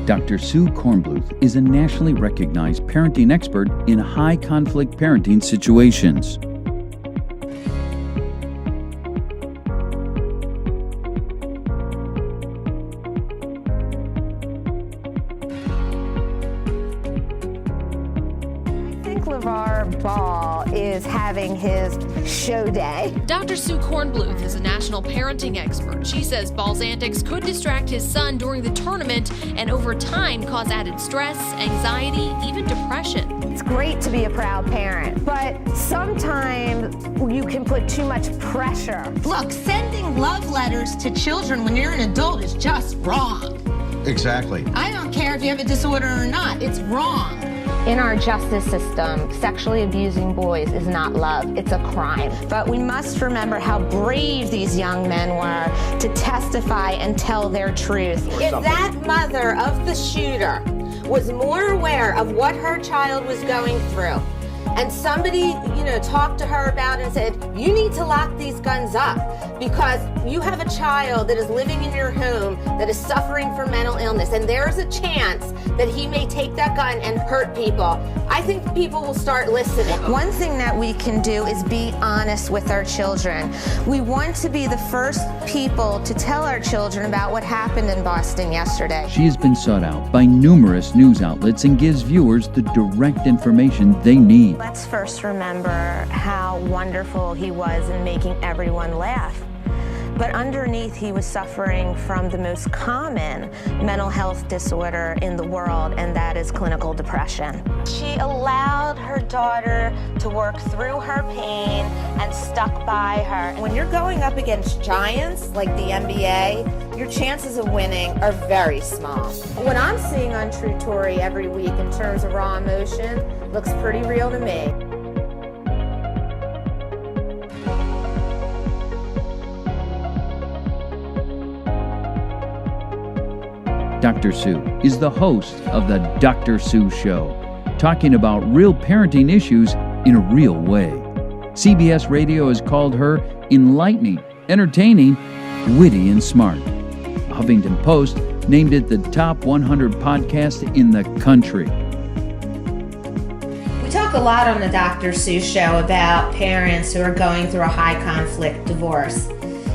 Dr. Sue Cornbluth is a nationally recognized parenting expert in high-conflict parenting situations. LeVar Ball is having his show day. Dr. Sue Cornbluth is a national parenting expert. She says Ball's antics could distract his son during the tournament and over time cause added stress, anxiety, even depression. It's great to be a proud parent, but sometimes you can put too much pressure. Look, sending love letters to children when you're an adult is just wrong. Exactly. I don't care if you have a disorder or not, it's wrong. In our justice system, sexually abusing boys is not love, it's a crime. But we must remember how brave these young men were to testify and tell their truth. If that mother of the shooter was more aware of what her child was going through, and somebody, talked to her about it and said, you need to lock these guns up because you have a child that is living in your home that is suffering from mental illness, and there's a chance that he may take that gun and hurt people. I think people will start listening. One thing that we can do is be honest with our children. We want to be the first people to tell our children about what happened in Boston yesterday. She has been sought out by numerous news outlets and gives viewers the direct information they need. Let's first remember how wonderful he was in making everyone laugh. But underneath, he was suffering from the most common mental health disorder in the world, and that is clinical depression. She allowed her daughter to work through her pain and stuck by her. When you're going up against giants like the NBA, your chances of winning are very small. What I'm seeing on True Tory every week in terms of raw emotion looks pretty real to me. Dr. Sue is the host of the Dr. Sue Show, talking about real parenting issues in a real way. CBS Radio has called her enlightening, entertaining, witty, and smart. Huffington Post named it the top 100 podcast in the country. We talk a lot on the Dr. Sue Show about parents who are going through a high conflict divorce.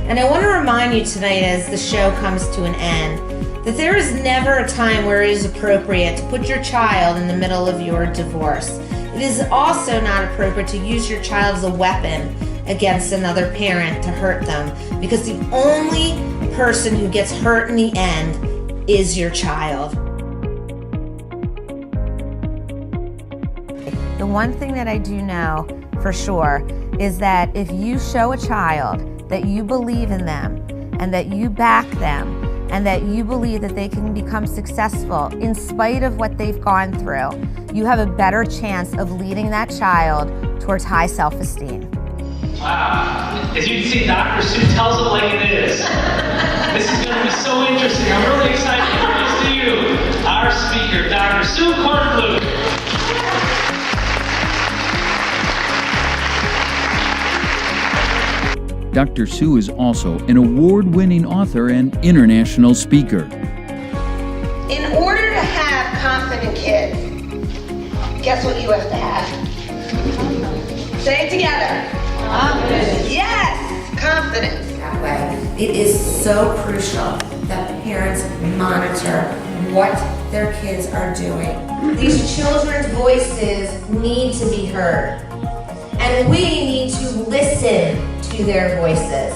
And I want to remind you tonight, as the show comes to an end, that there is never a time where it is appropriate to put your child in the middle of your divorce. It is also not appropriate to use your child as a weapon against another parent to hurt them, because the only person who gets hurt in the end is your child. The one thing that I do know for sure is that if you show a child that you believe in them and that you back them and that you believe that they can become successful in spite of what they've gone through, you have a better chance of leading that child towards high self-esteem. Wow. As you can see, Dr. Sue tells it like it is. This is going to be so interesting. I'm really excited to introduce to you our speaker, Dr. Sue Cornbluth. Dr. Sue is also an award-winning author and international speaker. In order to have confident kids, guess what you have to have? Say it together. Confidence. Yes, confidence. That way. It is so crucial that parents monitor what their kids are doing. These children's voices need to be heard, and we need to listen to their voices.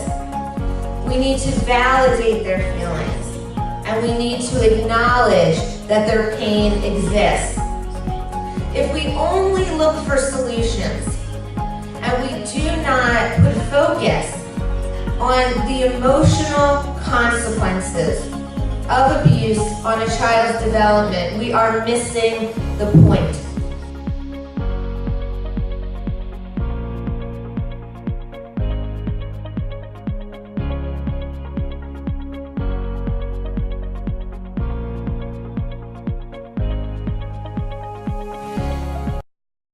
We need to validate their feelings, and we need to acknowledge that their pain exists. If we only look for solutions and we do not put focus on the emotional consequences of abuse on a child's development, we are missing the point.